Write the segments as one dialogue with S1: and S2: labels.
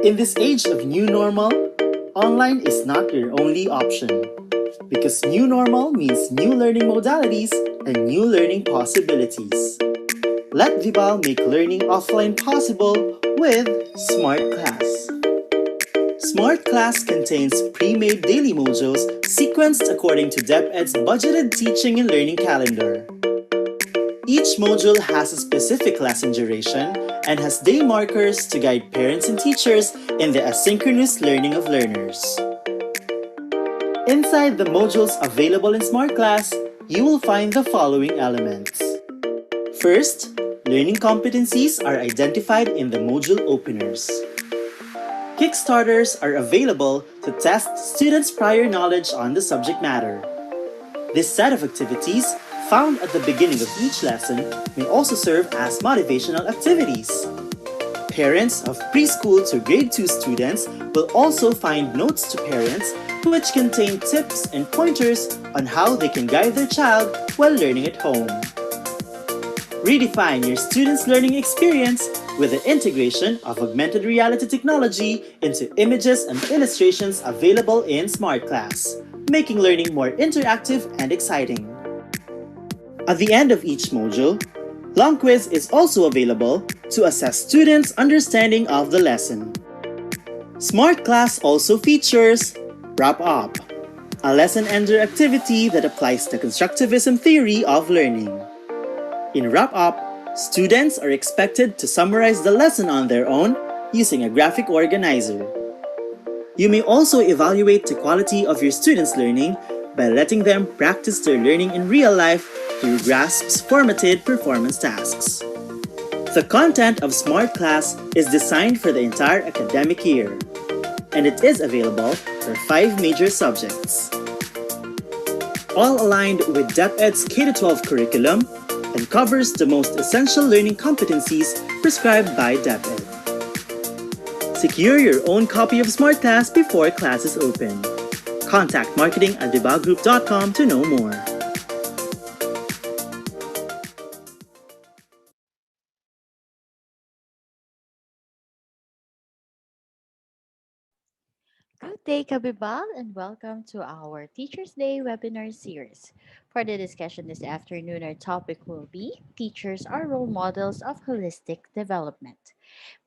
S1: In this age of new normal, online is not your only option. Because new normal means new learning modalities and new learning possibilities. Let Vibal make learning offline possible with Smart Class. Smart Class contains pre-made daily modules sequenced according to DepEd's budgeted teaching and learning calendar. Each module has a specific lesson duration and has day markers to guide parents and teachers in the asynchronous learning of learners. Inside the modules available in Smart Class, you will find the following elements. First, learning competencies are identified in the module openers. Kickstarters are available to test students' prior knowledge on the subject matter. This set of activities, found at the beginning of each lesson, may also serve as motivational activities. Parents of preschool to grade 2 students will also find notes to parents which contain tips and pointers on how they can guide their child while learning at home. Redefine your students' learning experience with the integration of augmented reality technology into images and illustrations available in Smart Class, making learning more interactive and exciting. At the end of each module, Long Quiz is also available to assess students' understanding of the lesson. Smart Class also features Wrap Up, a lesson ender activity that applies the constructivism theory of learning. In Wrap Up, students are expected to summarize the lesson on their own using a graphic organizer. You may also evaluate the quality of your students' learning by letting them practice their learning in real life through GRASP's formatted performance tasks. The content of Smart Class is designed for the entire academic year, and it is available for 5 major subjects. All aligned with DepEd's K-12 curriculum and covers the most essential learning competencies prescribed by DepEd. Secure your own copy of Smart Class before classes open. Contact marketing@vibalgroup.com to know more.
S2: Good day, Kabibal, and welcome to our Teachers' Day webinar series. For the discussion this afternoon, our topic will be Teachers are Role Models of Holistic Development.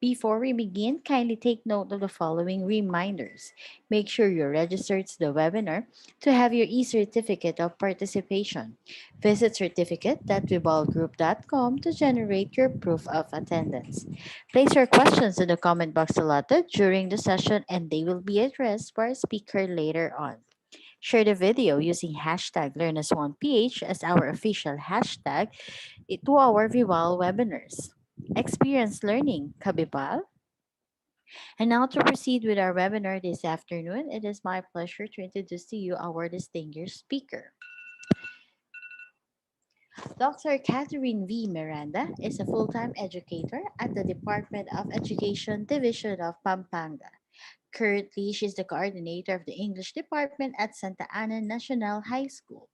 S2: Before we begin, kindly take note of the following reminders. Make sure you're registered to the webinar to have your e-certificate of participation. Visit certificate.vibalgroup.com to generate your proof of attendance. Place your questions in the comment box allotted during the session and they will be addressed by our speaker later on. Share the video using hashtag LearnAsOnePH as our official hashtag to our Vival webinars. Experience learning, Kabibal. And now to proceed with our webinar this afternoon, it is my pleasure to introduce to you our distinguished speaker. Dr. Catherine V. Miranda is a full-time educator at the Department of Education Division of Pampanga. Currently, she is the coordinator of the English department at Santa Ana National High School.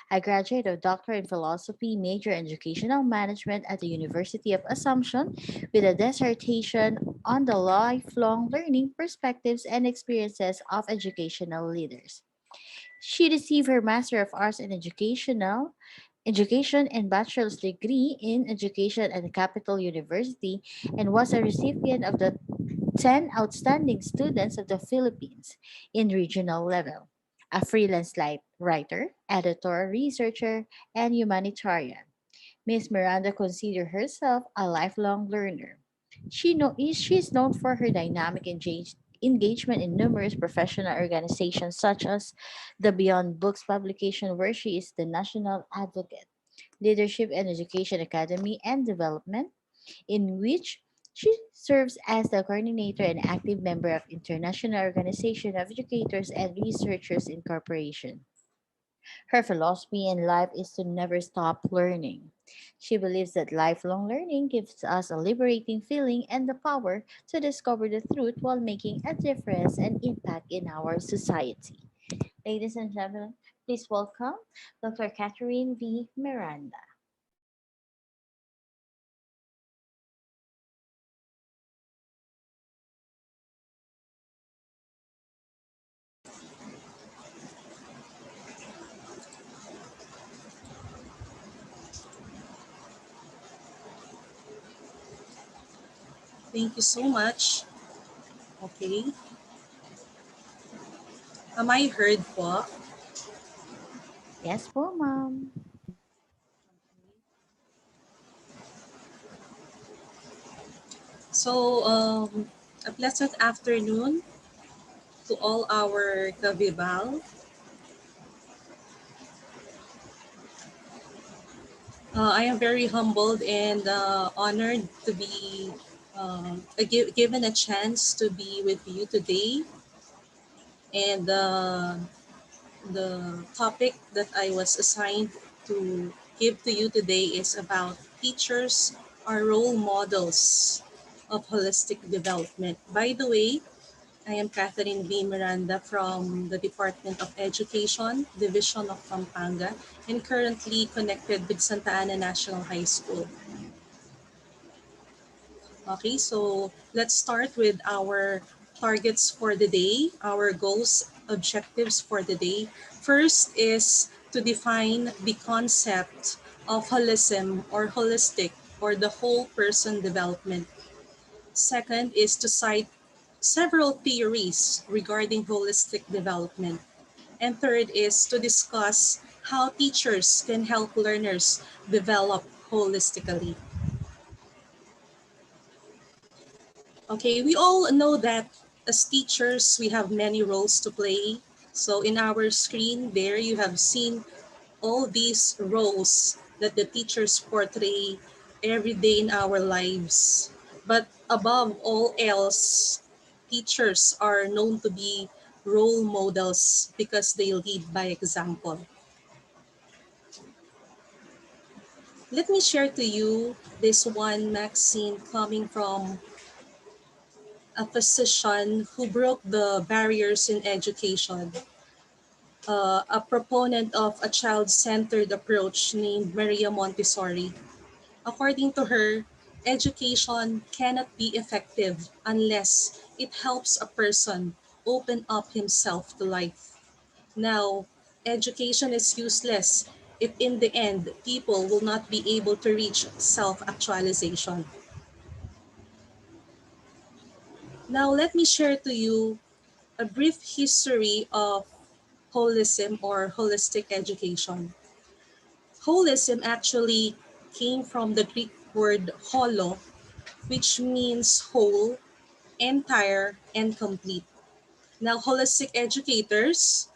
S2: A graduate of Doctor in Philosophy, major in Educational Management at the University of Assumption, with a dissertation on the lifelong learning perspectives and experiences of educational leaders. She received her Master of Arts in Education and bachelor's degree in education at the Capital University and was a recipient of the 10 Outstanding Students of the Philippines in regional level. A freelance writer, editor, researcher, and humanitarian. Miss Miranda considers herself a lifelong learner. She is known for her dynamic engagement in numerous professional organizations such as the Beyond Books publication where she is the national advocate, Leadership and Education Academy and Development, in which she serves as the coordinator and active member of International Organization of Educators and Researchers Incorporation. Her philosophy in life is to never stop learning. She believes that lifelong learning gives us a liberating feeling and the power to discover the truth while making a difference and impact in our society. Ladies and gentlemen, please welcome Dr. Catherine V. Miranda.
S3: Thank you so much. Okay. Am I heard po?
S2: Yes po, ma'am.
S3: So, a pleasant afternoon to all our ka-Vibal. I am very humbled and honored to be given a chance to be with you today. And the topic that I was assigned to give to you today is about teachers are role models of holistic development. By the way, I am Catherine V. Miranda from the Department of Education, Division of Pampanga, and currently connected with Santa Ana National High School. Okay, so let's start with our targets for the day, our goals, objectives for the day. First is to define the concept of holism or holistic or the whole person development. Second is to cite several theories regarding holistic development. And third is to discuss how teachers can help learners develop holistically. Okay, we all know that as teachers, we have many roles to play. So in our screen there, you have seen all these roles that the teachers portray every day in our lives. But above all else, teachers are known to be role models because they lead by example. Let me share to you this one maxim coming from a physician who broke the barriers in education, a proponent of a child-centered approach named Maria Montessori. According to her, education cannot be effective unless it helps a person open up himself to life. Now, education is useless if in the end people will not be able to reach self-actualization. Now, let me share to you a brief history of holism or holistic education. Holism actually came from the Greek word holo, which means whole, entire, and complete. Now, holistic educators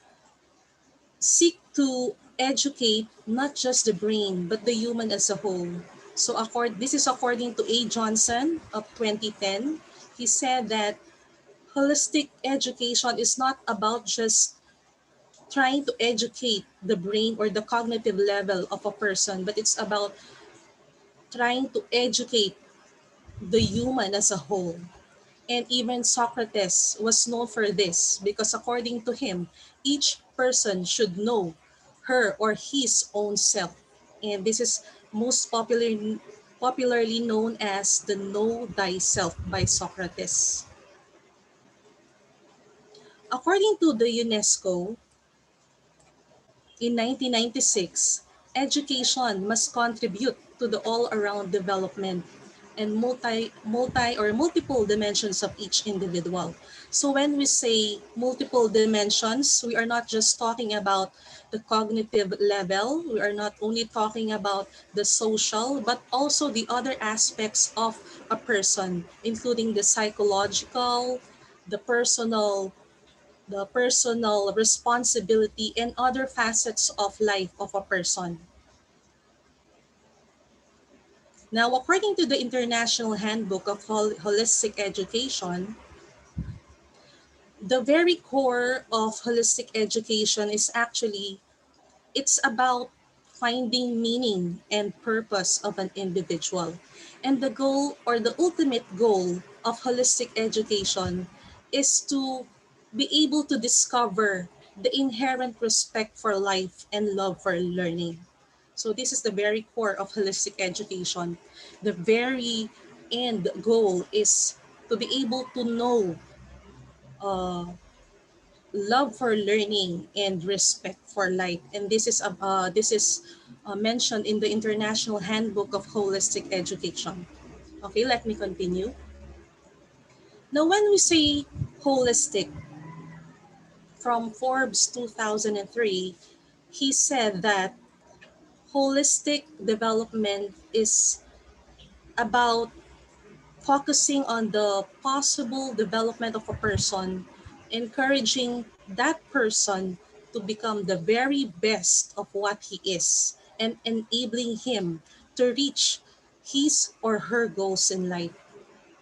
S3: seek to educate not just the brain, but the human as a whole. So, this is according to A. Johnson of 2010. He said that holistic education is not about just trying to educate the brain or the cognitive level of a person, but it's about trying to educate the human as a whole. And even Socrates was known for this because according to him, each person should know her or his own self. And this is most popularly known as the Know Thyself by Socrates. According to the UNESCO, in 1996, education must contribute to the all-around development and multiple dimensions of each individual. So when we say multiple dimensions, we are not just talking about the cognitive level, we are not only talking about the social, but also the other aspects of a person, including the psychological, the personal, the personal responsibility and other facets of life of a person. Now, according to the International Handbook of Holistic Education, the very core of holistic education is actually it's about finding meaning and purpose of an individual. And the goal or the ultimate goal of holistic education is to be able to discover the inherent respect for life and love for learning. So this is the very core of holistic education. The very end goal is to be able to know uh, love for learning and respect for life. And this is mentioned in the International Handbook of Holistic Education. Okay, let me continue. Now, when we say holistic, from Forbes 2003, he said that holistic development is about focusing on the possible development of a person, encouraging that person to become the very best of what he is, and enabling him to reach his or her goals in life.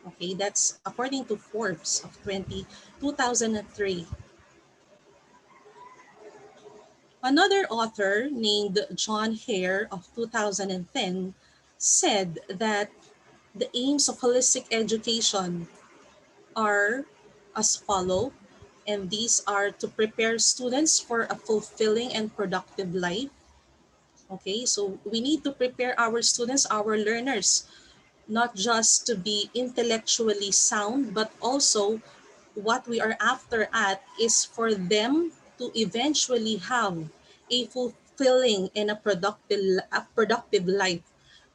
S3: Okay, that's according to Forbes of 2003. Another author named John Hare of 2010 said that the aims of holistic education are as follow, and these are to prepare students for a fulfilling and productive life. Okay, so we need to prepare our students, our learners, not just to be intellectually sound, but also what we are after at is for them to eventually have a fulfilling and a productive life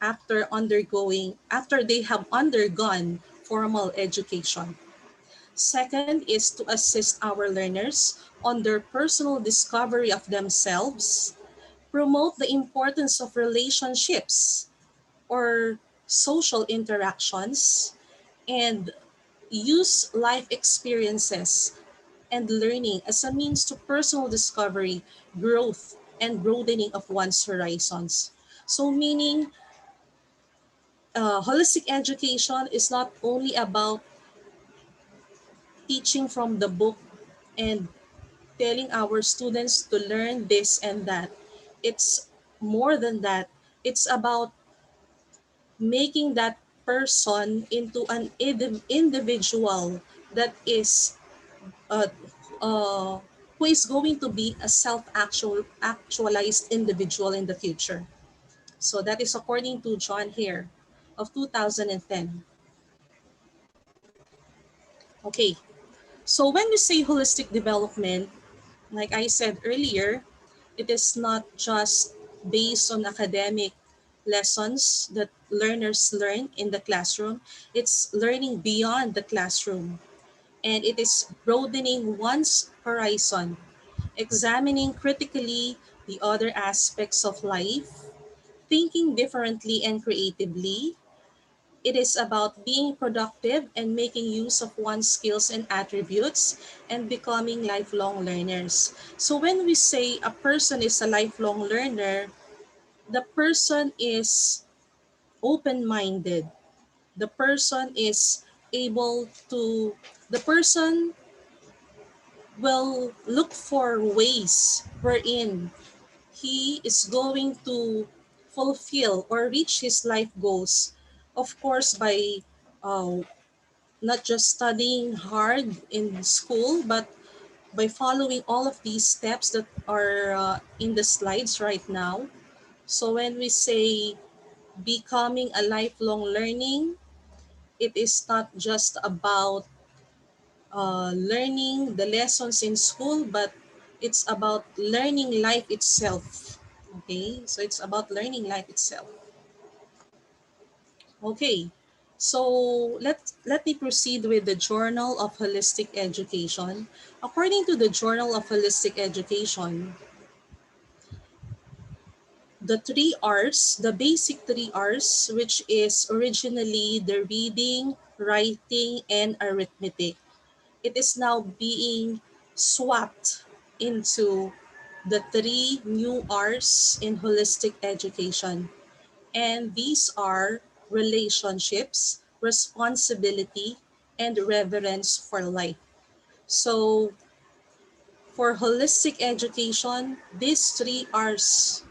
S3: after they have undergone formal education. Second is to assist our learners on their personal discovery of themselves, promote the importance of relationships or social interactions, and use life experiences and learning as a means to personal discovery, growth, and broadening of one's horizons. So, meaning holistic education is not only about teaching from the book and telling our students to learn this and that. It's more than that. It's about making that person into an individual that is uh, uh, who is going to be a self-actualized individual in the future. So that is according to John Hare of 2010. Okay, so when we say holistic development, like I said earlier, it is not just based on academic lessons that learners learn in the classroom. It's learning beyond the classroom, and it is broadening one's horizon, examining critically the other aspects of life, thinking differently and creatively. It is about being productive and making use of one's skills and attributes and becoming lifelong learners. So when we say a person is a lifelong learner, the person is open-minded. The person is able to, the person will look for ways wherein he is going to fulfill or reach his life goals. Of course, by uh, not just studying hard in school, but by following all of these steps that are in the slides right now. So when we say becoming a lifelong learning, it is not just about learning the lessons in school, but it's about learning life itself. Okay, so it's about learning life itself. Okay, so let me proceed with the Journal of Holistic Education. According to the Journal of Holistic Education, the three R's, the basic three R's, which is originally the reading, writing, and arithmetic, it is now being swapped into the three new R's in holistic education. And these are relationships, responsibility, and reverence for life. So, for holistic education, these three R's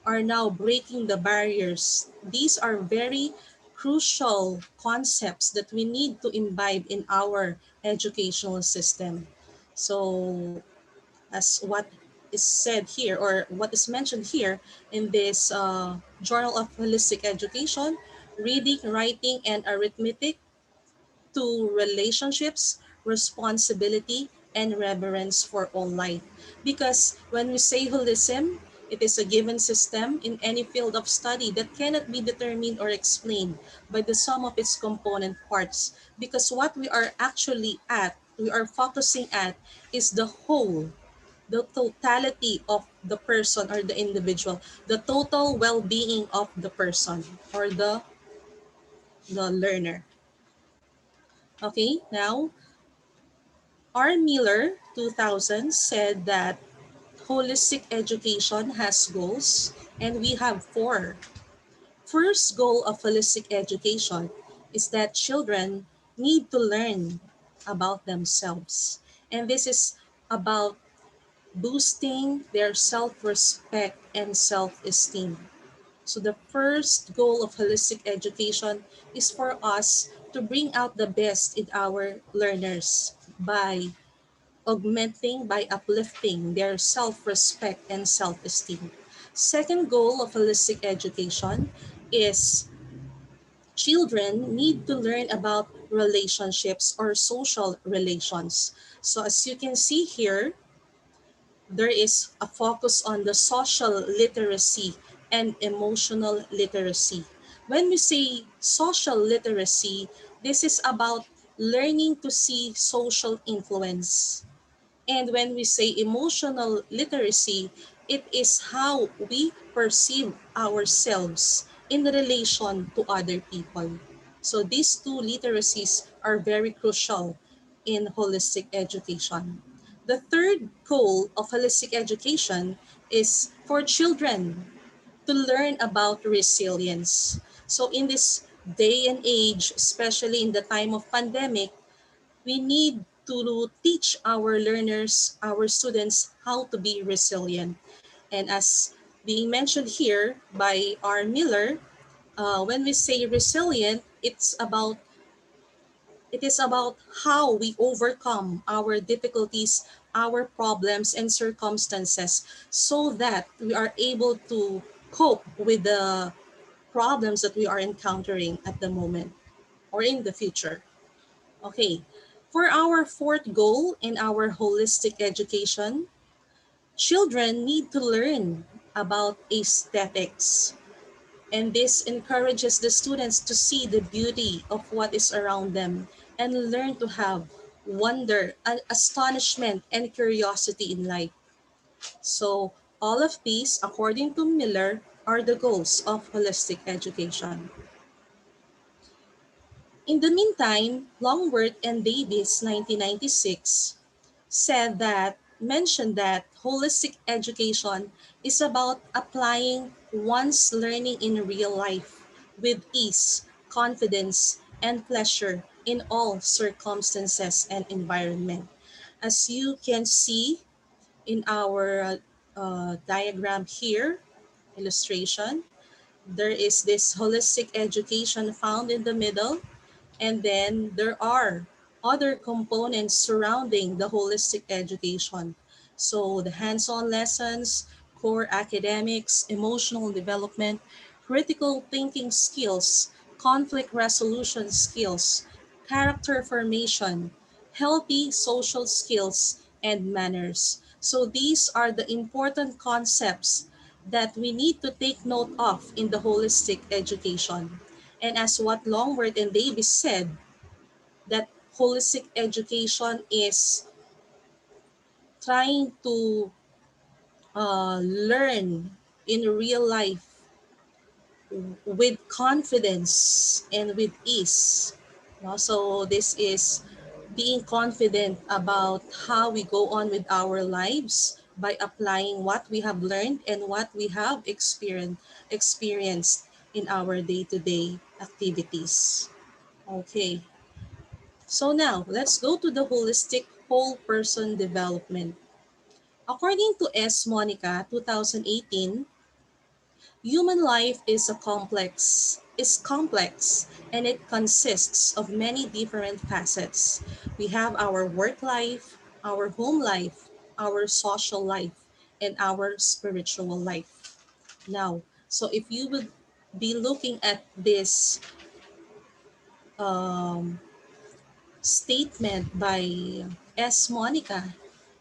S3: are now breaking the barriers. These are very crucial concepts that we need to imbibe in our educational system. So, as what is said here or what is mentioned here in this Journal of Holistic Education, reading, writing, and arithmetic, to relationships, responsibility, and reverence for all life. Because when we say holism, It is a given system in any field of study that cannot be determined or explained by the sum of its component parts, because what we are focusing at, is the whole, the totality of the person or the individual, the total well-being of the person or the learner. Okay, now R. Miller 2000 said that holistic education has goals, and we have four. First goal of holistic education is that children need to learn about themselves. And this is about boosting their self-respect and self-esteem. So the first goal of holistic education is for us to bring out the best in our learners by uplifting their self-respect and self-esteem. Second goal of holistic education is children need to learn about relationships or social relations. So as you can see here, there is a focus on the social literacy and emotional literacy. When we say social literacy, this is about learning to see social influence. And when we say emotional literacy, it is how we perceive ourselves in relation to other people. So these two literacies are very crucial in holistic education. The third goal of holistic education is for children to learn about resilience. So in this day and age, especially in the time of pandemic, we need to teach our learners, our students, how to be resilient. And as being mentioned here by R. Miller, when we say resilient, it is about how we overcome our difficulties, our problems and circumstances, so that we are able to cope with the problems that we are encountering at the moment or in the future. Okay, for our fourth goal in our holistic education, children need to learn about aesthetics. And this encourages the students to see the beauty of what is around them and learn to have wonder, and astonishment, and curiosity in life. So, all of these, according to Miller, are the goals of holistic education. In the meantime, Longworth and Davis, 1996, mentioned that holistic education is about applying one's learning in real life with ease, confidence, and pleasure in all circumstances and environment. As you can see in our diagram here, illustration, there is this holistic education found in the middle, and then there are other components surrounding the holistic education. So the hands-on lessons, core academics, emotional development, critical thinking skills, conflict resolution skills, character formation, healthy social skills, and manners. So these are the important concepts that we need to take note of in the holistic education. And as what Longworth and Davis said, that holistic education is trying to learn in real life with confidence and with ease. No? So this is being confident about how we go on with our lives by applying what we have learned and what we have experienced in our day-to-day activities. Okay, so now let's go to the holistic whole person development. According to S. Monica 2018, human life is complex and it consists of many different facets. We have our work life, our home life, our social life, and our spiritual life. Now, so if you would be looking at this um, statement by S. Monica,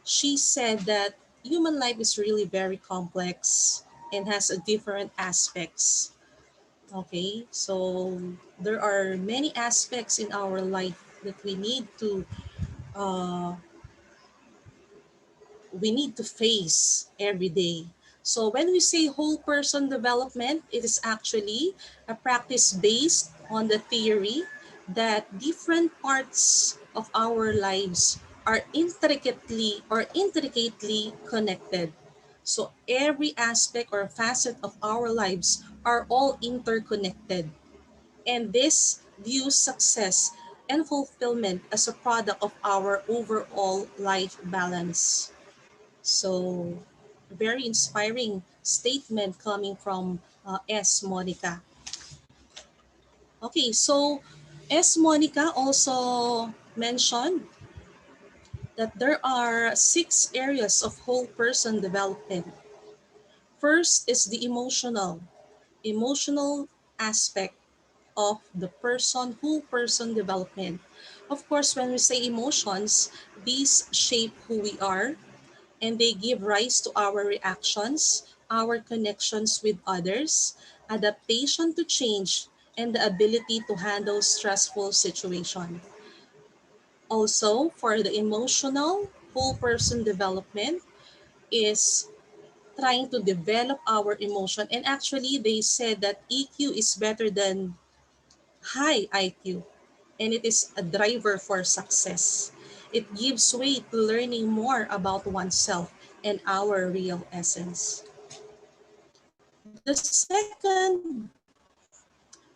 S3: she said that human life is really very complex and has a different aspects. Okay, so there are many aspects in our life that uh, we need to face every day. So when we say whole person development, it is actually a practice based on the theory that different parts of our lives are intricately connected. So every aspect or facet of our lives are all interconnected. And this views success and fulfillment as a product of our overall life balance. So, very inspiring statement coming from S. Monica. Okay, so S. Monica also mentioned that there are 6 areas of whole person development. First is the emotional aspect of the whole person development. Of course, when we say emotions, these shape who we are, and they give rise to our reactions, our connections with others, adaptation to change, and the ability to handle stressful situations. Also, for the emotional whole person development is trying to develop our emotion. And actually, they said that EQ is better than high IQ, and it is a driver for success. It gives way to learning more about oneself and our real essence. The second,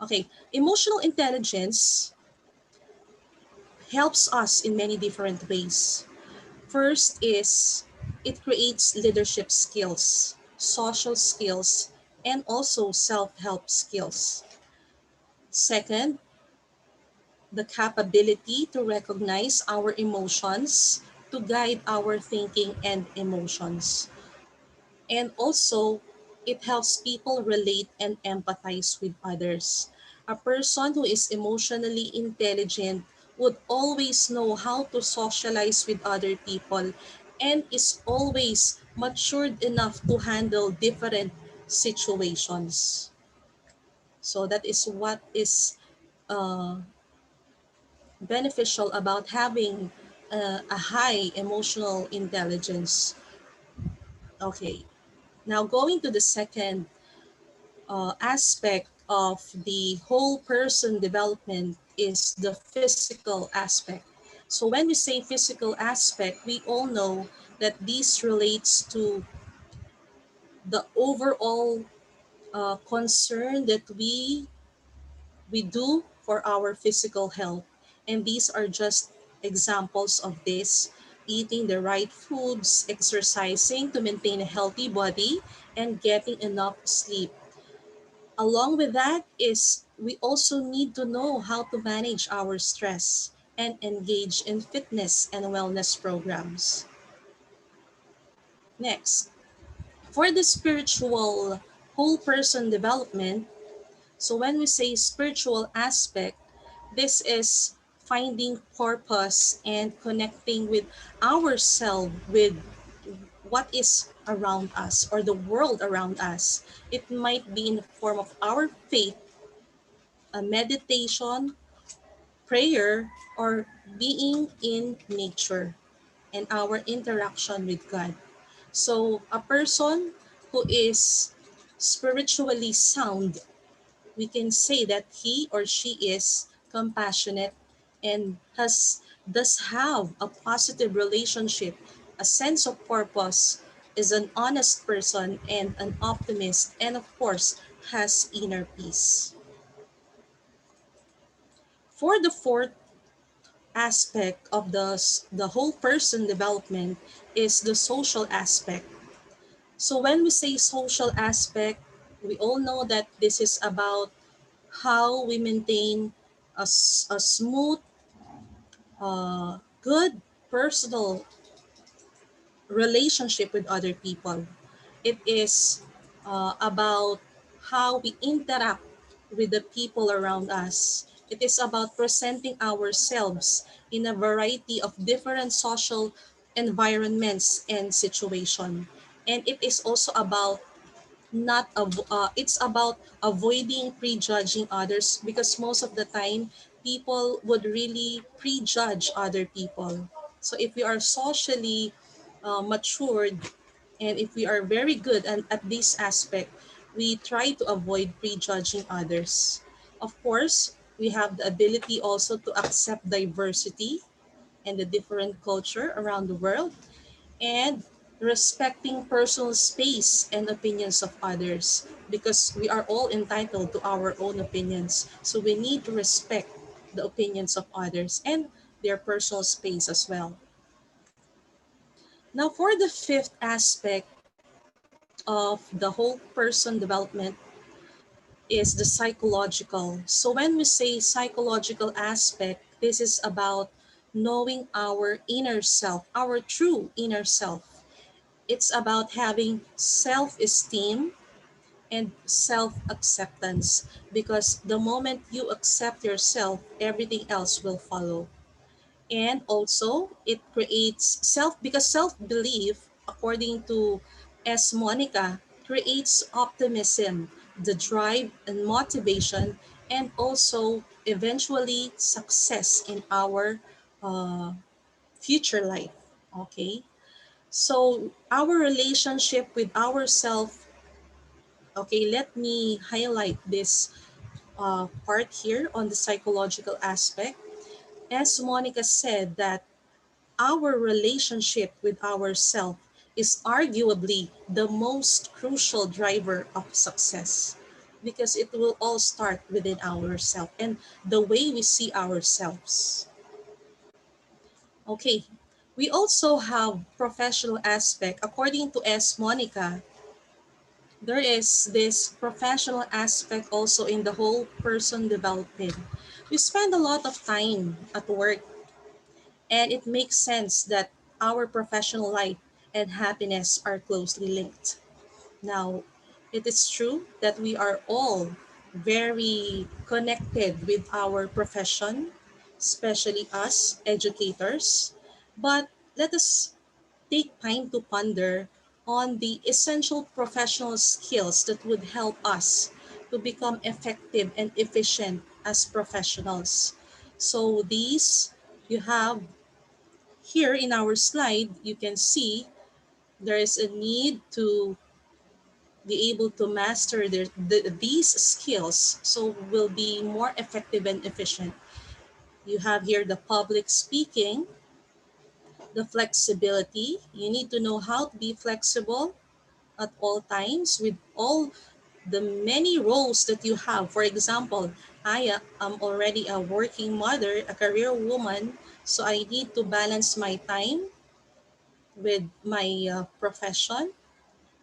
S3: okay, emotional intelligence helps us in many different ways. First is it creates leadership skills, social skills, and also self-help skills. Second, the capability to recognize our emotions, to guide our thinking and emotions. And also, it helps people relate and empathize with others. A person who is emotionally intelligent would always know how to socialize with other people and is always matured enough to handle different situations. So that is what is uh, beneficial about having a high emotional intelligence. Okay, now going to the second aspect of the whole person development is the physical aspect. So when we say physical aspect, we all know that this relates to the overall concern that we do for our physical health. And these are just examples of this: eating the right foods, exercising to maintain a healthy body, and getting enough sleep. Along with that is we also need to know how to manage our stress and engage in fitness and wellness programs. Next, for the spiritual whole person development, so when we say spiritual aspect, this is finding purpose and connecting with ourselves, with what is around us or the world around us. It might be in the form of our faith, a meditation, prayer, or being in nature and our interaction with God. So a person who is spiritually sound, we can say that he or she is compassionate and does have a positive relationship, a sense of purpose, is an honest person and an optimist, and of course has inner peace. For the fourth aspect of the whole person development is the social aspect. So when we say social aspect, we all know that this is about how we maintain a smooth, good personal relationship with other people. It is about how we interact with the people around us. It is about presenting ourselves in a variety of different social environments and situation. And it is also about not it's about avoiding prejudging others, because most of the time people would really prejudge other people. So if we are socially matured, and if we are very good at this aspect, we try to avoid prejudging others. Of course, we have the ability also to accept diversity and the different culture around the world, and respecting personal space and opinions of others, because we are all entitled to our own opinions. So we need to respect the opinions of others and their personal space as well. Now, for the fifth aspect of the whole person development is the psychological. So when we say psychological aspect, this is about knowing our inner self, our true inner self. It's about having self-esteem and self-acceptance, because the moment you accept yourself, everything else will follow. And also it creates self, because self-belief, according to S. Monica, creates optimism, the drive and motivation, and also eventually success in our uh, future life. Okay, so our relationship with ourself. Okay, let me highlight this part here on the psychological aspect. As Monica said, that our relationship with ourself is arguably the most crucial driver of success, because it will all start within ourselves and the way we see ourselves. Okay, we also have professional aspect. According to S. Monica, there is this professional aspect also in the whole person development. We spend a lot of time at work, and it makes sense that our professional life and happiness are closely linked. Now, it is true that we are all very connected with our profession, especially us educators. But let us take time to ponder on the essential professional skills that would help us to become effective and efficient as professionals. So these, you have here in our slide, you can see there is a need to be able to master these skills, so we'll be more effective and efficient. You have here the public speaking, the flexibility. You need to know how to be flexible at all times with all the many roles that you have. For example, I am already a working mother, a career woman, so I need to balance my time with my profession,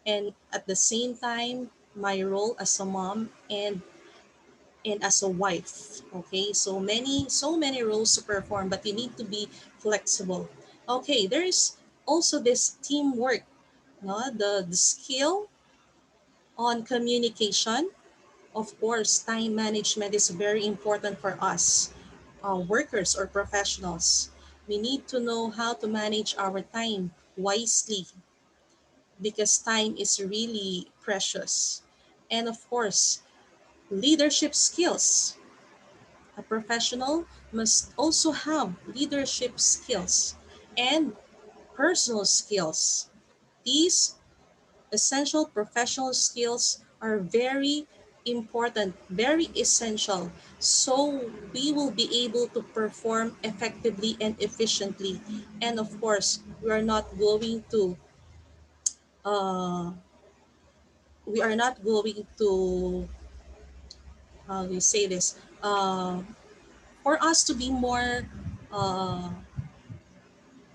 S3: and at the same time my role as a mom and as a wife. Okay, so many roles to perform, but you need to be flexible. Okay, there is also this teamwork, no? The skill on communication. Of course, time management is very important for us, workers or professionals. We need to know how to manage our time wisely, because time is really precious. And of course, leadership skills. A professional must also have leadership skills and personal skills. These essential professional skills are very important, very essential, so we will be able to perform effectively and efficiently. And of course, uh, we are not going to how do you say this? For us to be more uh,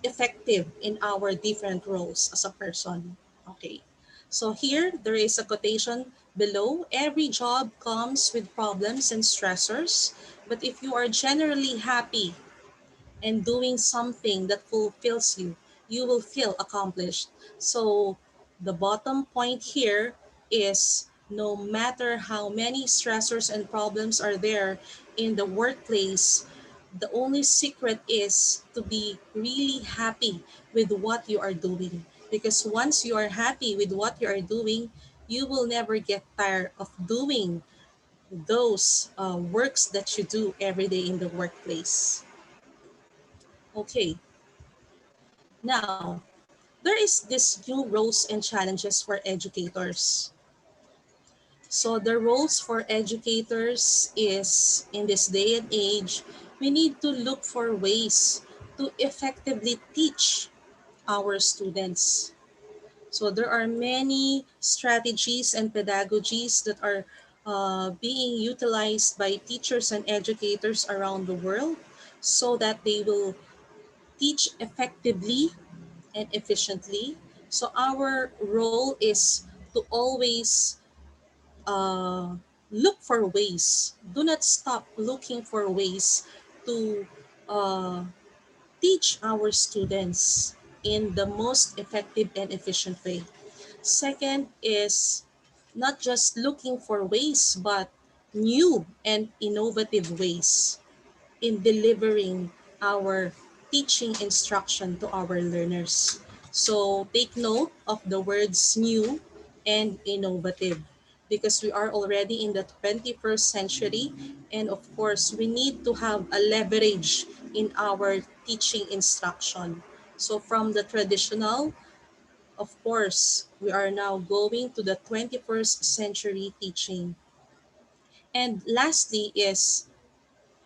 S3: effective in our different roles as a person. Okay. So here there is a quotation below. Every job comes with problems and stressors, but if you are generally happy and doing something that fulfills you, you will feel accomplished. So the bottom point here is, no matter how many stressors and problems are there in the workplace, The only secret is to be really happy with what you are doing. Because once you are happy with what you are doing, you will never get tired of doing those works that you do every day in the workplace. Okay, now there is this new roles and challenges for educators. So the roles for educators is in this day and age, we need to look for ways to effectively teach our students. So there are many strategies and pedagogies that are being utilized by teachers and educators around the world so that they will teach effectively and efficiently. So our role is to always uh, look for ways. Do not stop looking for ways to uh, teach our students in the most effective and efficient way. Second is not just looking for ways, but new and innovative ways in delivering our teaching instruction to our learners. So take note of the words new and innovative because we are already in the 21st century, and of course we need to have a leverage in our teaching instruction. So from the traditional, of course, we are now going to the 21st century teaching. And lastly is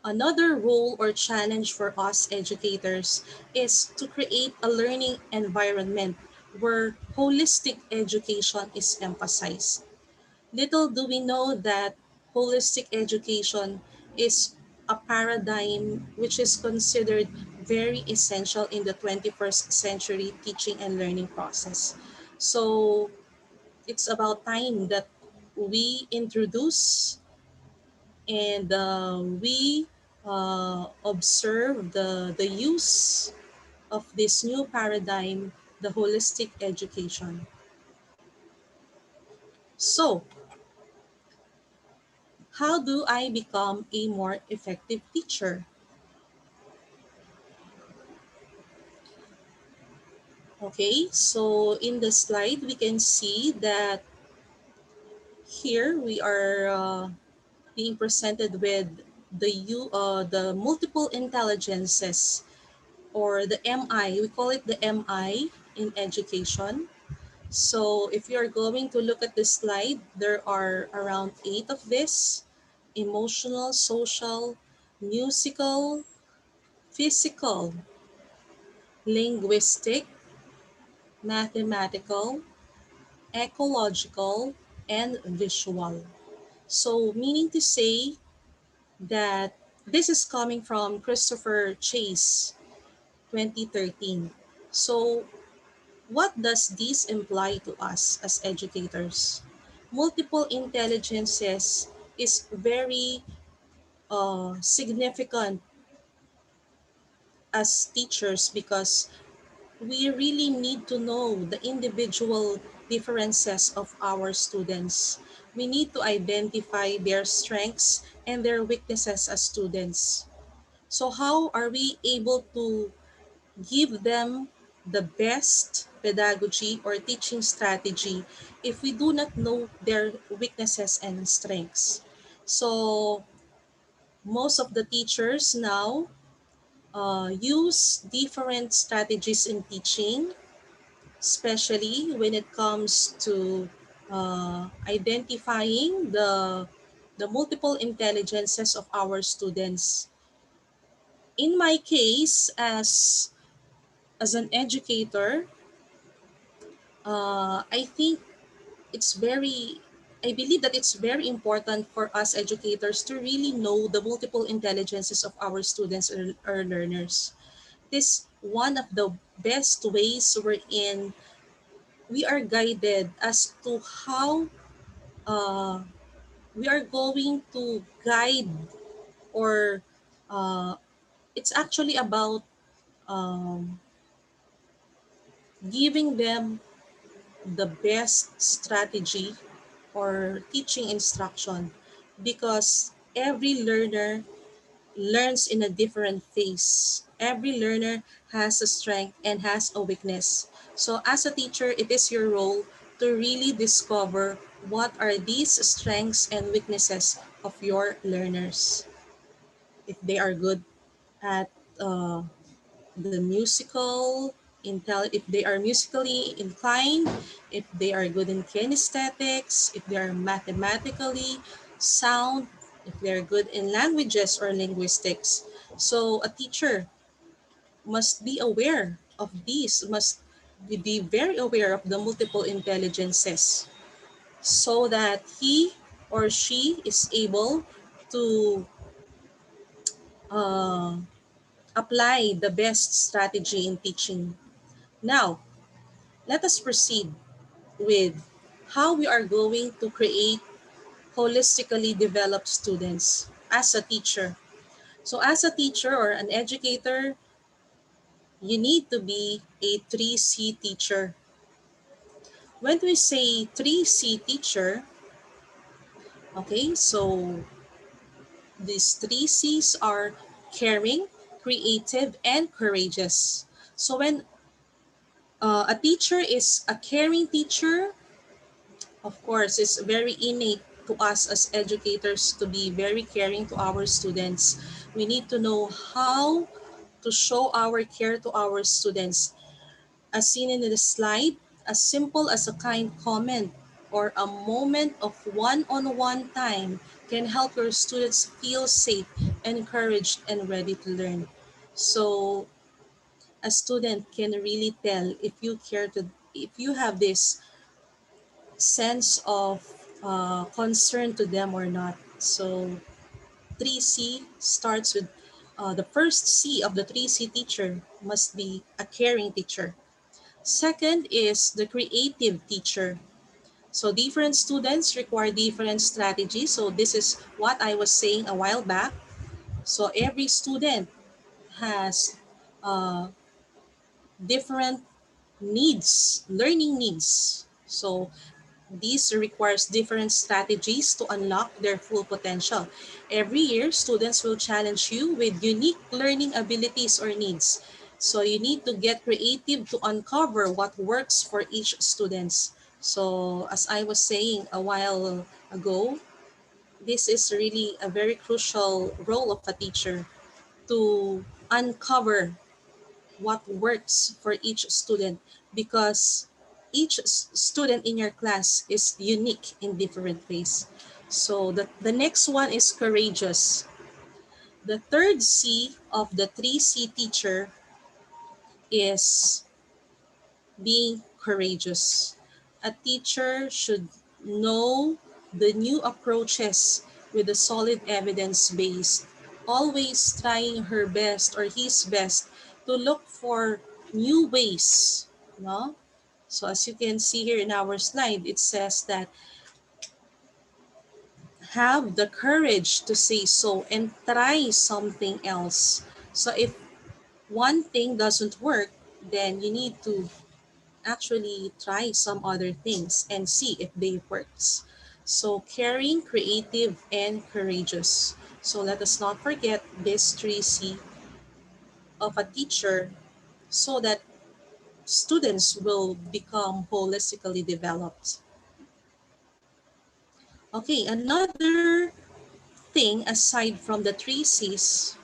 S3: another role or challenge for us educators is to create a learning environment where holistic education is emphasized. Little do we know that holistic education is a paradigm which is considered very essential in the 21st century teaching and learning process. So it's about time that we introduce and we observe the use of this new paradigm, the holistic education. So, how do I become a more effective teacher? Okay, so in the slide, we can see that here we are being presented with the multiple intelligences or the MI. We call it the MI in education. So if you're going to look at this slide, there are around 8 of this: emotional, social, musical, physical, linguistic, mathematical, ecological, and visual. So meaning to say that this is coming from Christopher Chase, 2013. So what does this imply to us as educators? Multiple intelligences is very significant as teachers because we really need to know the individual differences of our students. We need to identify their strengths and their weaknesses as students. So how are we able to give them the best pedagogy or teaching strategy if we do not know their weaknesses and strengths? So most of the teachers now use different strategies in teaching, especially when it comes to identifying the multiple intelligences of our students. In my case, as an educator, I think it's very I believe that it's very important for us educators to really know the multiple intelligences of our students or learners. This one of the best ways wherein we are guided as to how uh, we are going to guide or uh, it's actually about um, giving them the best strategy or teaching instruction because every learner learns in a different phase. Every learner has a strength and has a weakness. So as a teacher, it is your role to really discover what are these strengths and weaknesses of your learners. If they are good at the musical, if they are musically inclined, if they are good in kinesthetics, if they are mathematically sound, if they're good in languages or linguistics. So a teacher must be aware of these, must be very aware of the multiple intelligences so that he or she is able to uh, apply the best strategy in teaching. Now, let us proceed with how we are going to create holistically developed students as a teacher. So as a teacher or an educator, you need to be a 3C teacher. When we say 3C teacher, okay, so these 3Cs are caring, creative, and courageous. So when a teacher is a caring teacher, of course, it's very innate to us as educators to be very caring to our students. We need to know how to show our care to our students. As seen in the slide, as simple as a kind comment or a moment of one-on-one time can help your students feel safe, encouraged, and ready to learn. So a student can really tell if you have this sense of concern to them or not. So 3C starts with the first C of the 3C teacher must be a caring teacher. Second is the creative teacher. So different students require different strategies. So this is what I was saying a while back. So every student has uh, different needs, learning needs. So this requires different strategies to unlock their full potential. Every year, students will challenge you with unique learning abilities or needs. So you need to get creative to uncover what works for each student. So as I was saying a while ago, this is really a very crucial role of a teacher to uncover what works for each student because each student in your class is unique in different ways. So the next one is courageous. The third C of the 3C teacher is being courageous. A teacher should know the new approaches with a solid evidence base, always trying her best or his best to look for new ways. No? So as you can see here in our slide, it says that have the courage to say so and try something else. So if one thing doesn't work, then you need to actually try some other things and see if they works. So caring, creative, and courageous. So let us not forget this 3C of a teacher so that students will become holistically developed. Okay, another thing aside from the 3Cs,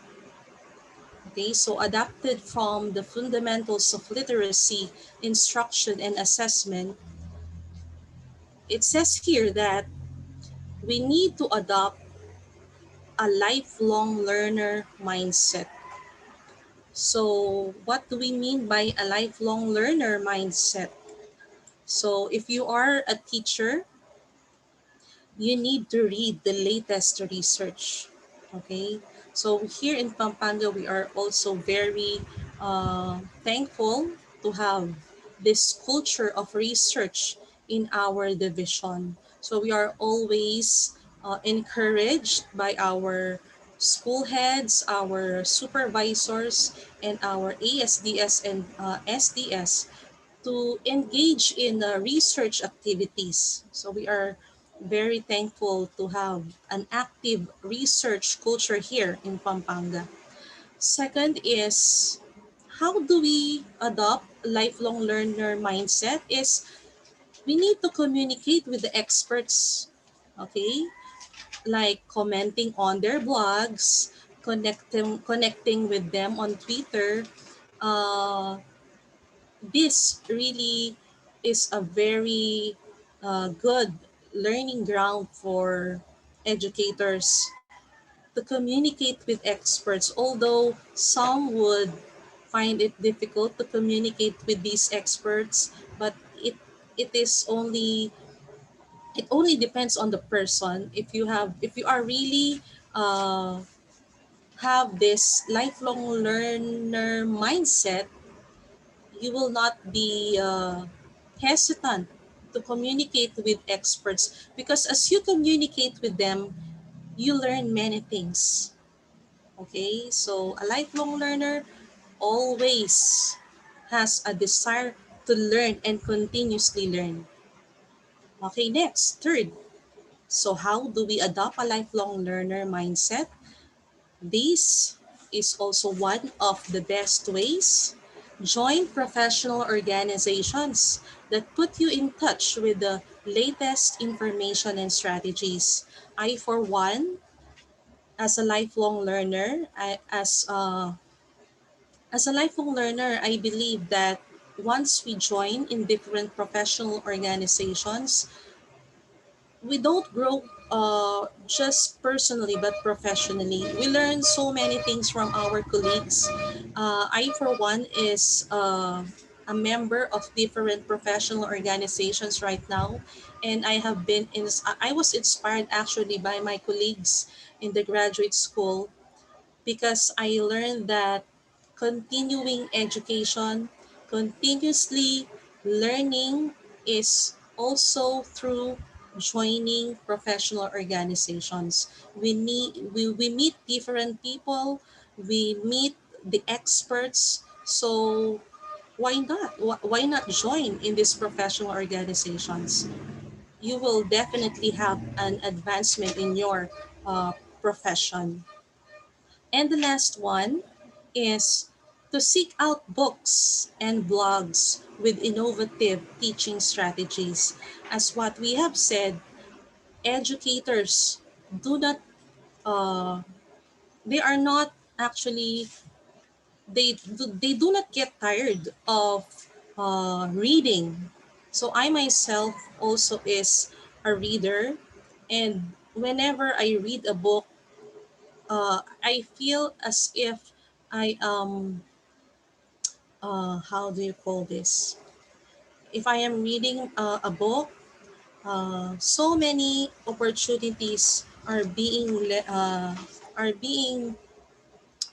S3: okay, so adapted from the fundamentals of literacy, instruction, and assessment, it says here that we need to adopt a lifelong learner mindset. So, what do we mean by a lifelong learner mindset? So, if you are a teacher, you need to read the latest research. Okay? So, here in Pampanga, we are also very thankful to have this culture of research in our division. So, we are always encouraged by our school heads, our supervisors, and our ASDS and SDS to engage in research activities. So we are very thankful to have an active research culture here in Pampanga. Second is, how do we adopt lifelong learner mindset is we need to communicate with the experts, okay? Like commenting on their blogs, connecting with them on Twitter. Uh, this really is a very good learning ground for educators to communicate with experts, although some would find it difficult to communicate with these experts, but it is only it only depends on the person. If you are really uh, have this lifelong learner mindset, you will not be hesitant to communicate with experts, because as you communicate with them, you learn many things. Okay, so a lifelong learner always has a desire to learn and continuously learn. Okay, next, third. So, how do we adopt a lifelong learner mindset? This is also one of the best ways. Join professional organizations that put you in touch with the latest information and strategies. I, for one, as a lifelong learner, as a lifelong learner, I believe that once we join in different professional organizations, we don't grow just personally but professionally. We learn so many things from our colleagues. I, for one, is a member of different professional organizations right now, and I was inspired actually by my colleagues in the graduate school, because I learned that continuing education, continuously learning is also through joining professional organizations. We meet different people, we meet the experts. So why not? Why not join in these professional organizations? You will definitely have an advancement in your profession. And the last one is to seek out books and blogs with innovative teaching strategies. As what we have said, educators do not, uh, they are not actually, they do not get tired of reading. So I myself also is a reader, and whenever I read a book, I feel as if I how do you call this? If I am reading a book, so many opportunities are being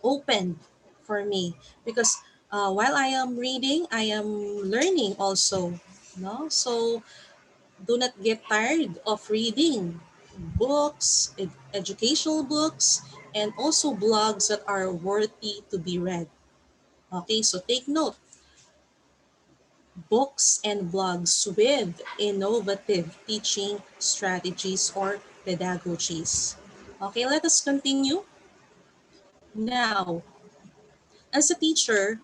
S3: opened for me, because while I am reading, I am learning also. No, so do not get tired of reading books, educational books, and also blogs that are worthy to be read. Okay, so take note, books and blogs with innovative teaching strategies or pedagogies. Okay, let us continue. Now, as a teacher,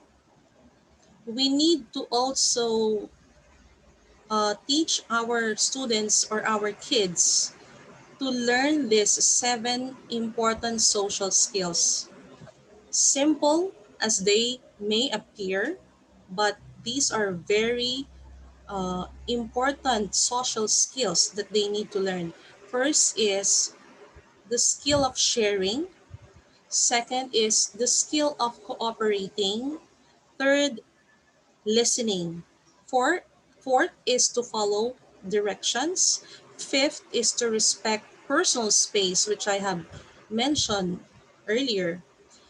S3: we need to also teach our students or our kids to learn these 7 important social skills. Simple as they may appear, but these are very important social skills that they need to learn. First is the skill of sharing. Second is the skill of cooperating. Third, listening. Fourth, fourth is to follow directions. Fifth is to respect personal space, which I have mentioned earlier.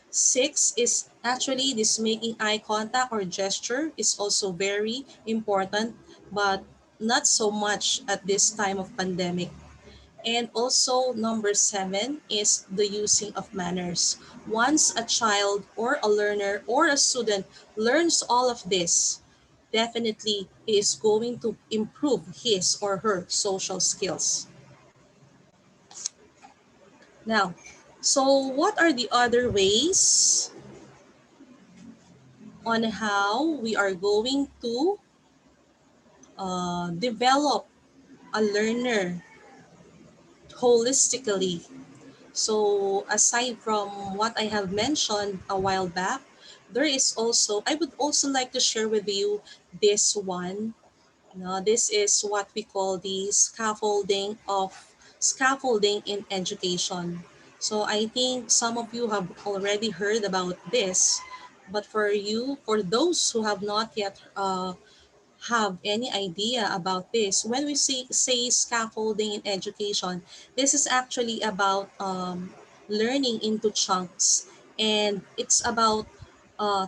S3: Six is actually this making eye contact or gesture is also very important, but not so much at this time of pandemic. And also number 7 is the using of manners. Once a child or a learner or a student learns all of this, definitely he is going to improve his or her social skills. Now, so what are the other ways on how we are going to develop a learner holistically? So aside from what I have mentioned a while back, there is also, I would also like to share with you this one. No, this is what we call the scaffolding in education. So I think some of you have already heard about this, but for those who have not yet have any idea about this, when we say scaffolding in education, this is actually about learning into chunks, and it's about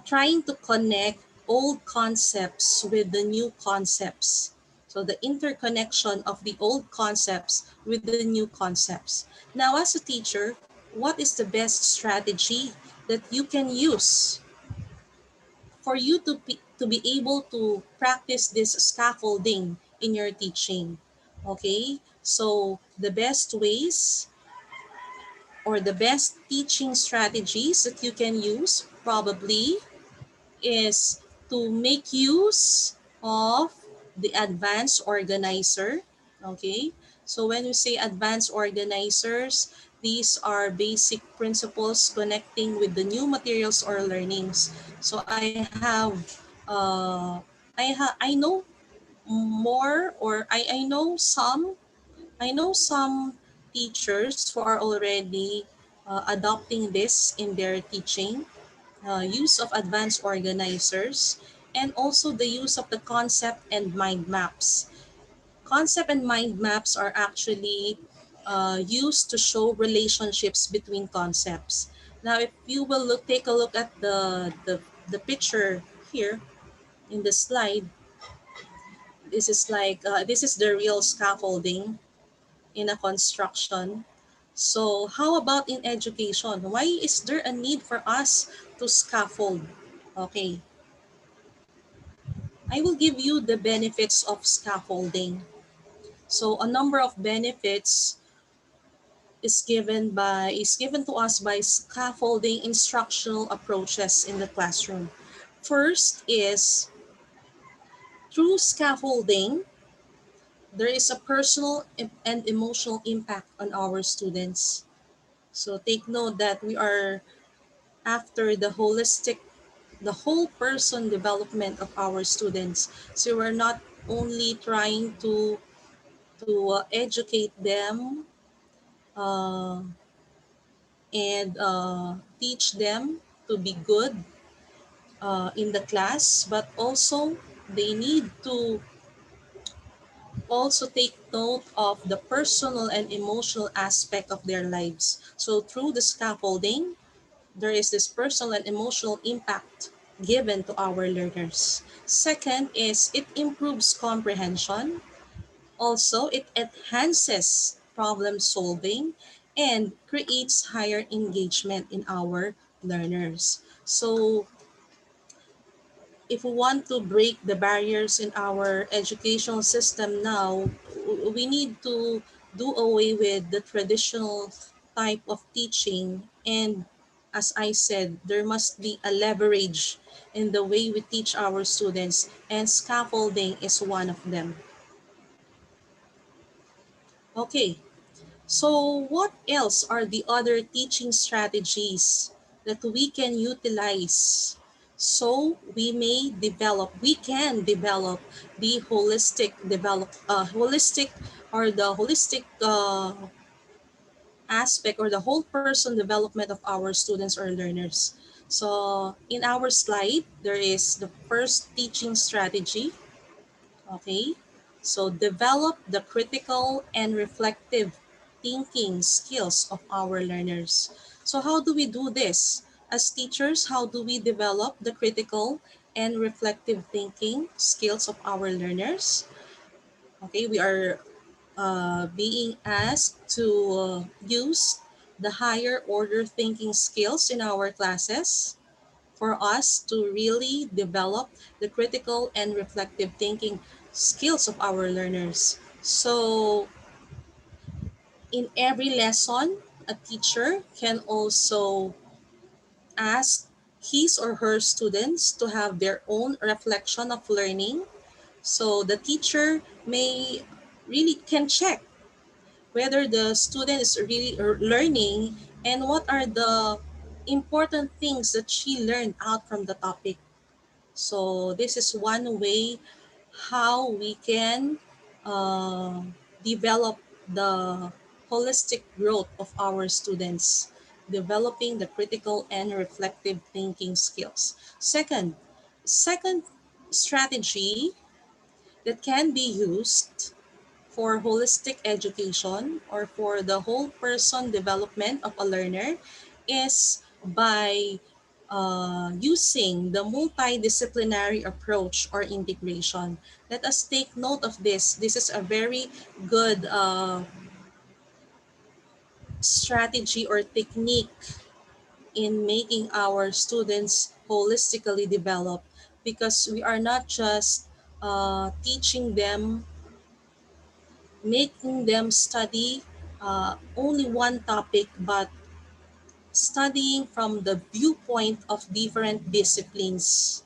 S3: trying to connect old concepts with the new concepts. So the interconnection of the old concepts with the new concepts. Now, as a teacher, what is the best strategy that you can use for you to be able to practice this scaffolding in your teaching? Okay, so the best ways or the best teaching strategies that you can use probably is to make use of the advanced organizer. Okay, so when we say advanced organizers, these are basic principles connecting with the new materials or learnings. So I know more, or I know some teachers who are already adopting this in their teaching, use of advanced organizers, and also the use of the concept and mind maps. Concept and mind maps are actually used to show relationships between concepts. Now, if you will take a look at the picture here in the slide, this is the real scaffolding in a construction. So how about in education? Why is there a need for us to scaffold? Okay, I will give you the benefits of scaffolding. So a number of benefits is given to us by scaffolding instructional approaches in the classroom. First is, through scaffolding, there is a personal and emotional impact on our students. So take note that we are after the whole person development of our students. So we're not only trying to educate them uh, and teach them to be good in the class, but also they need to also take note of the personal and emotional aspect of their lives. So through the scaffolding, there is this personal and emotional impact given to our learners. Second is it improves comprehension. Also, it enhances problem solving and creates higher engagement in our learners. So if we want to break the barriers in our educational system now, we need to do away with the traditional type of teaching. And as I said, there must be a leverage in the way we teach our students, and scaffolding is one of them. Okay, so what else are the other teaching strategies that we can utilize so we can develop the holistic aspect or the whole person development of our students or learners. So in our slide, there is the first teaching strategy. Okay, so develop the critical and reflective thinking skills of our learners. So how do we do this? As teachers, how do we develop the critical and reflective thinking skills of our learners? Okay, we are being asked to use the higher order thinking skills in our classes for us to really develop the critical and reflective thinking skills of our learners. So in every lesson, a teacher can also ask his or her students to have their own reflection of learning. So the teacher may really can check whether the student is really learning and what are the important things that she learned out from the topic. So this is one way how we can uh, develop the holistic growth of our students, developing the critical and reflective thinking skills. Second strategy that can be used for holistic education or for the whole person development of a learner is by using the multidisciplinary approach or integration. Let us take note of this. This is a very good strategy or technique in making our students holistically develop, because we are not just teaching them, making them study only one topic, but studying from the viewpoint of different disciplines.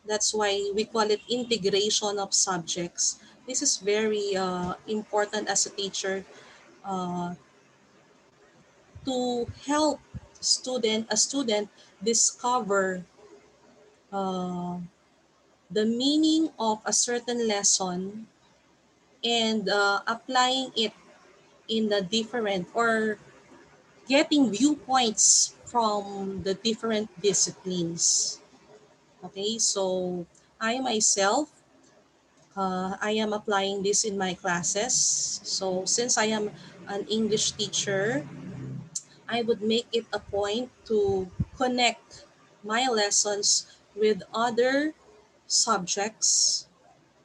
S3: That's why we call it integration of subjects. This is very important as a teacher, uh, to help a student discover uh, the meaning of a certain lesson and applying it in the different, or getting viewpoints from the different disciplines. Okay, so I myself, I am applying this in my classes. So since I am an English teacher, I would make it a point to connect my lessons with other subjects.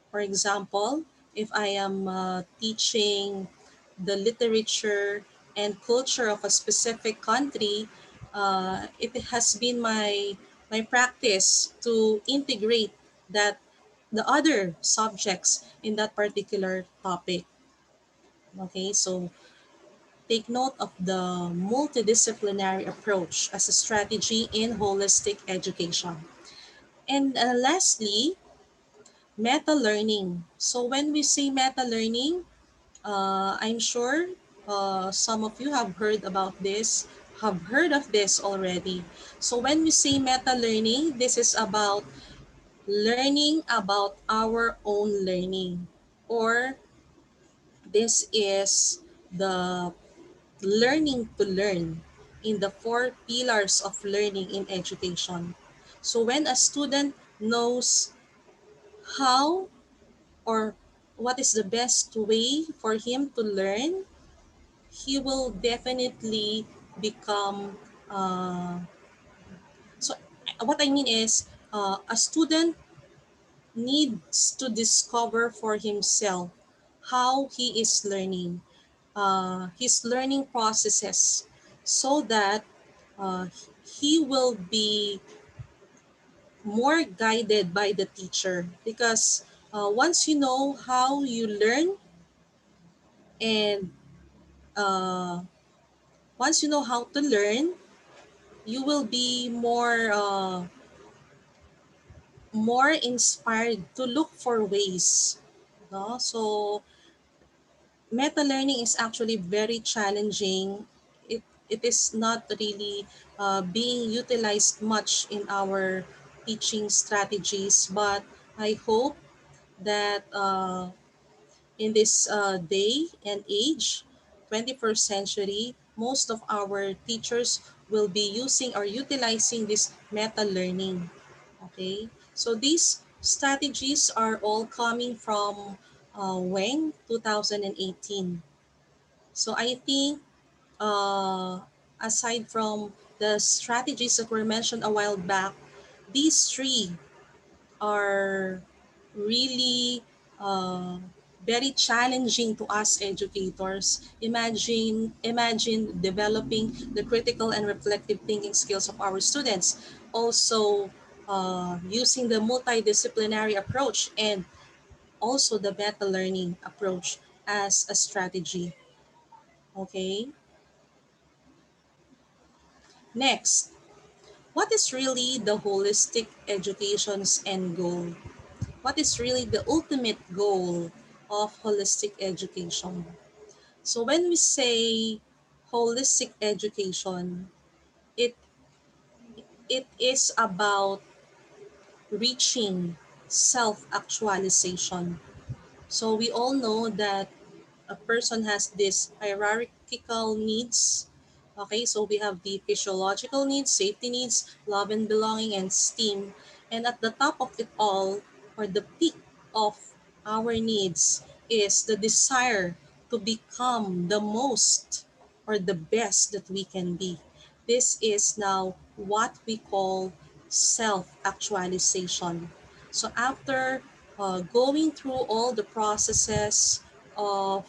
S3: For example, if I am teaching the literature and culture of a specific country, it has been my practice to integrate that the other subjects in that particular topic. Okay, so take note of the multidisciplinary approach as a strategy in holistic education. And lastly, meta learning. So when we say meta learning, I'm sure some of you have heard of this already. So when we say meta learning, this is about learning about our own learning, or this is the learning to learn in the four pillars of learning in education. So when a student knows how, or what is the best way for him to learn, he will definitely become so what I mean is, a student needs to discover for himself how he is learning, his learning processes, so that uh, he will be more guided by the teacher. Because once you know how you learn, and uh, once you know how to learn, you will be more inspired to look for ways. No? So meta learning is actually very challenging. It is not really being utilized much in our teaching strategies, but I hope that in this day and age, 21st century, most of our teachers will be using or utilizing this meta learning. Okay, so these strategies are all coming from Weng 2018. So I think uh, aside from the strategies that were mentioned a while back, these three are really very challenging to us educators. Imagine developing the critical and reflective thinking skills of our students. Also, using the multidisciplinary approach, and also the meta learning approach as a strategy. Okay. Next, what is really the holistic education's end goal? What is really the ultimate goal of holistic education? So when we say holistic education, it it is about reaching self-actualization. So we all know that a person has this hierarchical needs. Okay, so we have the physiological needs, safety needs, love and belonging, and esteem. And at the top of it all, or the peak of our needs, is the desire to become the most or the best that we can be. This is now what we call self actualization. So, after going through all the processes of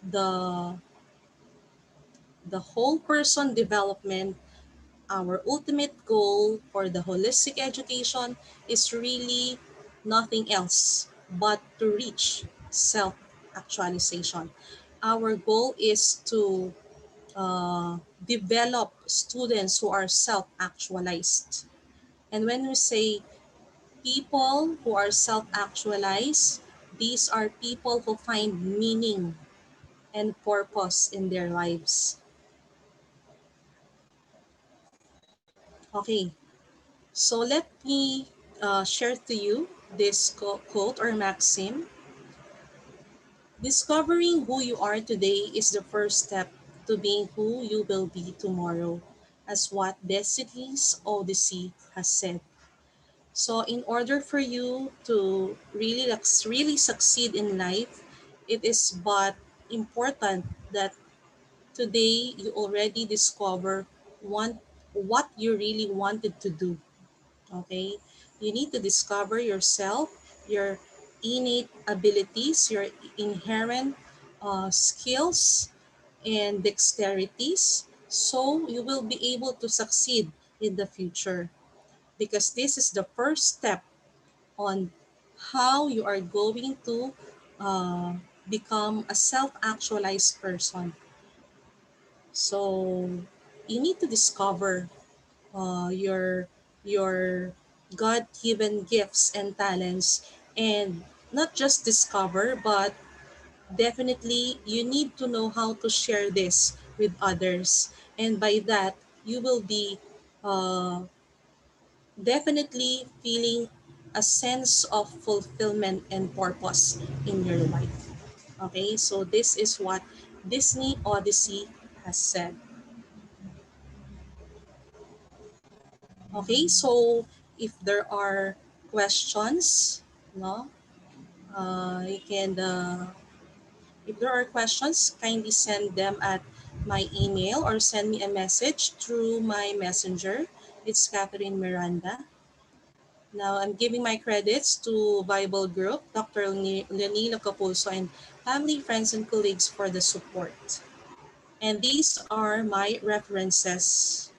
S3: the whole person development, our ultimate goal for the holistic education is really nothing else but to reach self actualization. Our goal is to develop students who are self actualized. And when we say people who are self actualized, these are people who find meaning and purpose in their lives. Okay, so let me share to you this quote or maxim. Discovering who you are today is the first step to being who you will be tomorrow, as what Destiny's Odyssey has said. So, in order for you to really succeed in life, it is but important that today you already discover one, what you really wanted to do. Okay, you need to discover yourself, your innate abilities, your inherent skills and dexterities, so you will be able to succeed in the future, because this is the first step on how you are going to uh, become a self-actualized person. So you need to discover your God-given gifts and talents, and not just discover, but definitely you need to know how to share this with others. And by that, you will be uh, definitely feeling a sense of fulfillment and purpose in your life. Okay, so this is what Disney Odyssey has said. Okay, so if there are questions, no, you can, if there are questions, kindly send them at my email or send me a message through my messenger. It's Catherine Miranda. Now I'm giving my credits to Vibal Group, Dr. Leonilo Capulso, and family, friends, and colleagues for the support. And these are my references.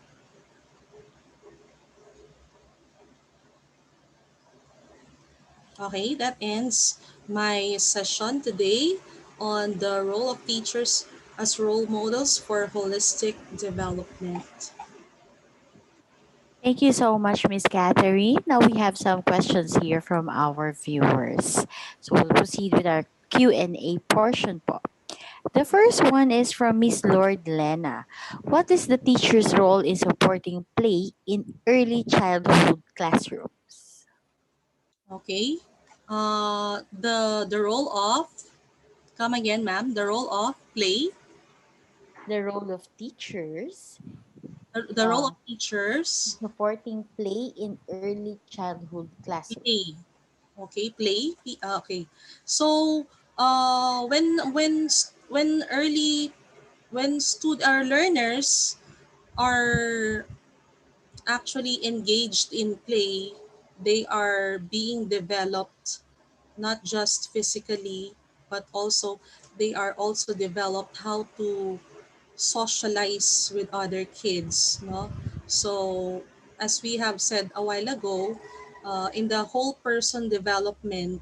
S3: Okay, that ends my session today on the role of teachers as role models for holistic development.
S2: Thank you so much, Miss Catherine. Now we have some questions here from our viewers. So we'll proceed with our Q&A portion po. The first one is from Miss Lord Lena. What is the teacher's role in supporting play in early childhood classrooms?
S3: Okay. The role of, come again, ma'am, the role of play,
S2: The role of teachers
S3: the role of teachers,
S2: supporting play in early childhood
S3: play.
S2: classrooms.
S3: Okay, play. Okay. So, when early, when our learners are actually engaged in play, they are being developed not just physically, but also they are also developed how to socialize with other kids, no? So as we have said a while ago, in the whole person development,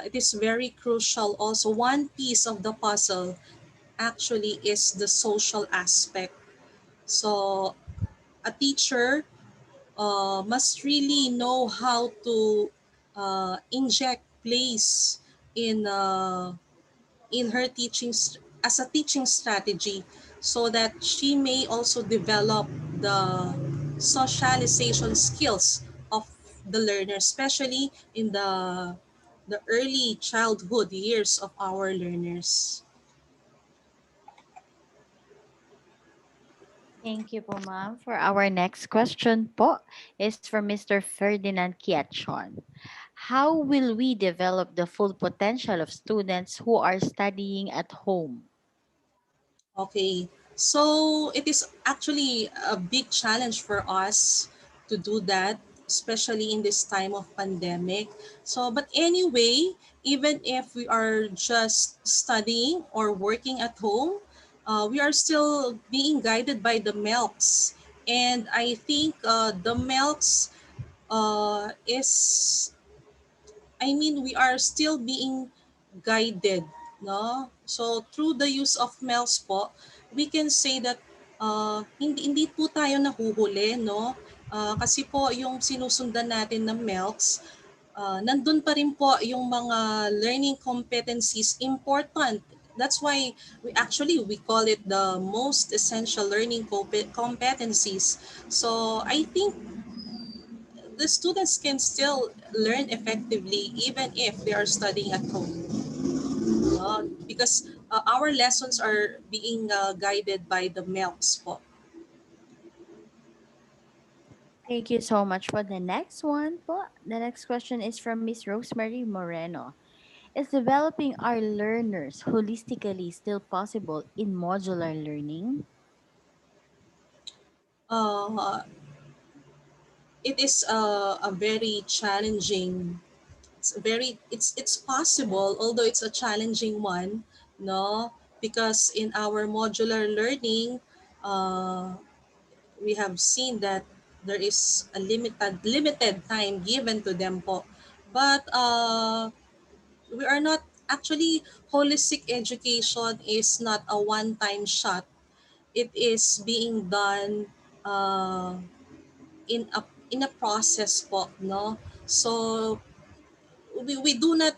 S3: it is very crucial also. One piece of the puzzle actually is the social aspect. So A teacher must really know how to inject place in her as a teaching strategy, so that she may also develop the socialization skills of the learner, especially in the early childhood years of our learners.
S2: Thank you po, ma'am. For our next question po is from Mr. Ferdinand Kiachon. How will we develop the full potential of students who are studying at home?
S3: Okay. So it is actually a big challenge for us to do that, especially in this time of pandemic. So, but anyway, even if we are just studying or working at home, we are still being guided by the MELCs. And I think the MELCs is we are still being guided, no? So through the use of MELS po, we can say that hindi po tayo nahuhuli, no? Kasi po yung sinusundan natin ng MELS, nandun pa rin po yung mga learning competencies important. That's why we call it the most essential learning competencies. So I think the students can still learn effectively even if they are studying at home, because our lessons are being guided by the MELCs po.
S2: Thank you so much for the next one po. The next question is from Miss Rosemary Moreno. Is developing our learners holistically still possible in modular learning?
S3: Uh, it is a very challenging. It's possible, although it's a challenging one, no, because in our modular learning, uh, we have seen that there is a limited time given to them po. But we are not actually holistic education is not a one-time shot. It is being done uh, in a process po, no? So we do not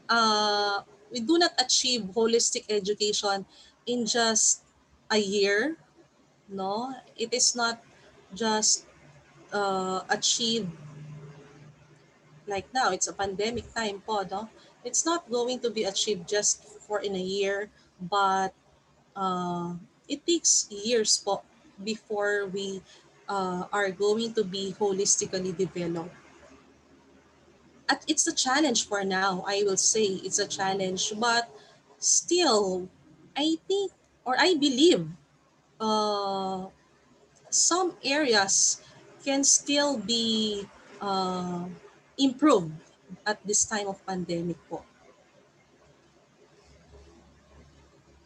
S3: uh, we do not achieve holistic education in just a year, no? It is not just achieved like now. It's a pandemic time po, no? It's not going to be achieved just for in a year, but it takes years po before we are going to be holistically developed. It's a challenge for now. I will say it's a challenge, but still, I think or I believe uh, some areas can still be uh, improved at this time of pandemic po.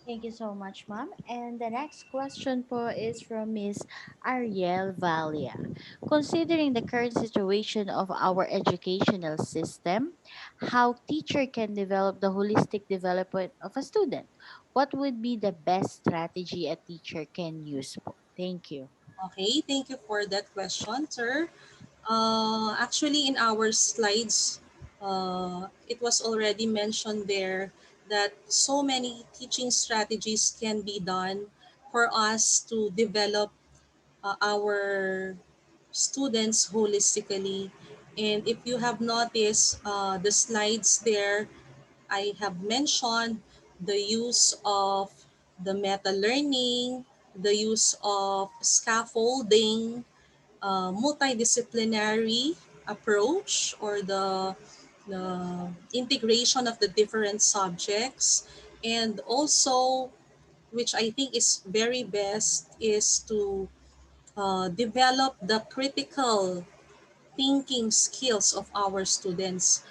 S2: Thank you so much, ma'am. And the next question po is from Miss Ariel Valia. Considering the current situation of our educational system, how teacher can develop the holistic development of a student, what would be the best strategy a teacher can use po? Thank you.
S3: Okay, thank you for that question, sir. Actually, in our slides, it was already mentioned there that so many teaching strategies can be done for us to develop our students holistically. And if you have noticed the slides there, I have mentioned the use of the meta learning, the use of scaffolding, multidisciplinary approach, or the integration of the different subjects, and also, which I think is very best, is to develop the critical thinking skills of our students.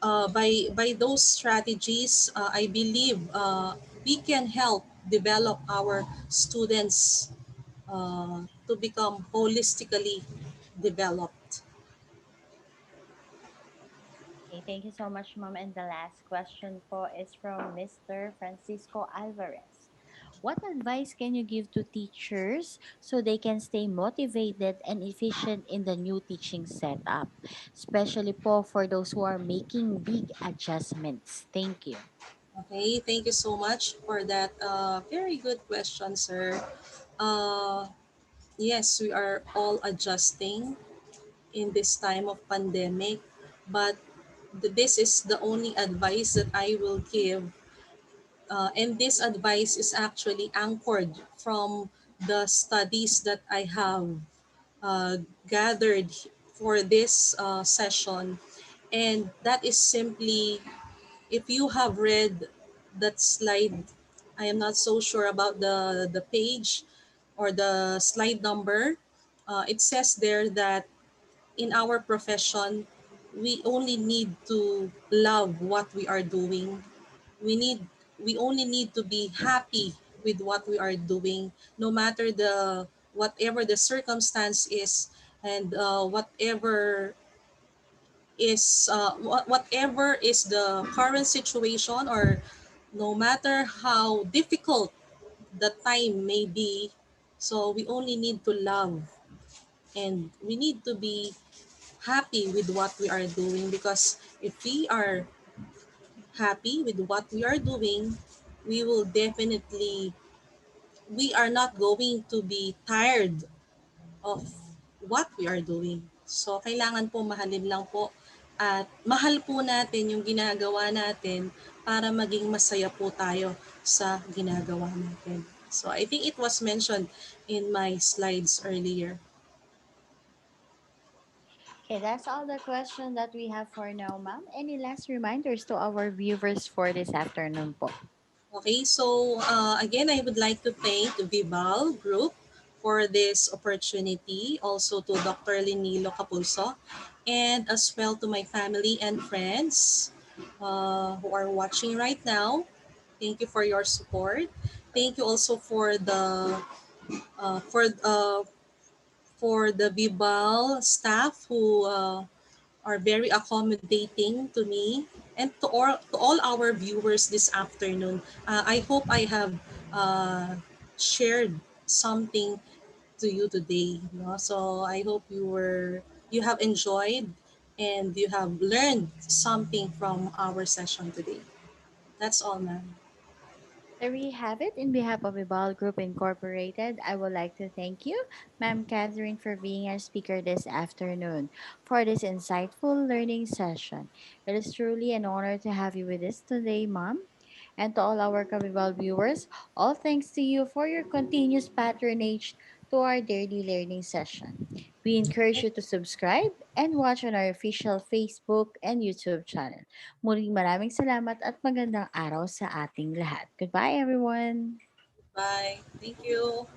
S3: By those strategies, I believe we can help develop our students to become holistically developed.
S2: Okay, thank you so much, ma'am. And the last question po is from Mr. Francisco Alvarez. What advice can you give to teachers so they can stay motivated and efficient in the new teaching setup, especially for those who are making big adjustments? Thank you.
S3: Okay, thank you so much for that very good question, sir. Uh, yes, we are all adjusting in this time of pandemic, but this is the only advice that I will give. And this advice is actually anchored from the studies that I have uh, gathered for this session. And that is simply, if you have read that slide, I am not so sure about the page or the slide number. It says there that in our profession, we only need to love what we are doing. We need we only need to be happy with what we are doing, no matter the whatever the circumstance is, and whatever is the current situation, or no matter how difficult the time may be. So we only need to love, and we need to be happy with what we are doing, because if we are happy with what we are doing, we will definitely we are not going to be tired of what we are doing. So kailangan po mahalin lang po, at mahal po natin yung ginagawa natin para maging masaya po tayo sa ginagawa natin. So I think it was mentioned in my slides earlier.
S2: Okay, that's all the question that we have for now, ma'am. Any last reminders to our viewers for this afternoon po?
S3: Okay, so again, I would like to thank Vibal Group for this opportunity, also to Dr. Linilo Capulso, and as well to my family and friends who are watching right now. Thank you for your support. Thank you also uh, for uh, for the Vibal staff who are very accommodating to me, and to all our viewers this afternoon. I hope I have shared something to you today. No? So I hope you have enjoyed and you have learned something from our session today. That's all, ma'am.
S2: There we have it. In behalf of Vibal Group Incorporated, I would like to thank you, Ma'am Catherine, for being our speaker this afternoon for this insightful learning session. It is truly an honor to have you with us today, Ma'am. And to all our Kabibal viewers, all thanks to you for your continuous patronage to our daily learning session. We encourage you to subscribe and watch on our official Facebook and YouTube channel. Muling maraming salamat at magandang araw sa ating lahat. Goodbye everyone!
S3: Bye. Thank you.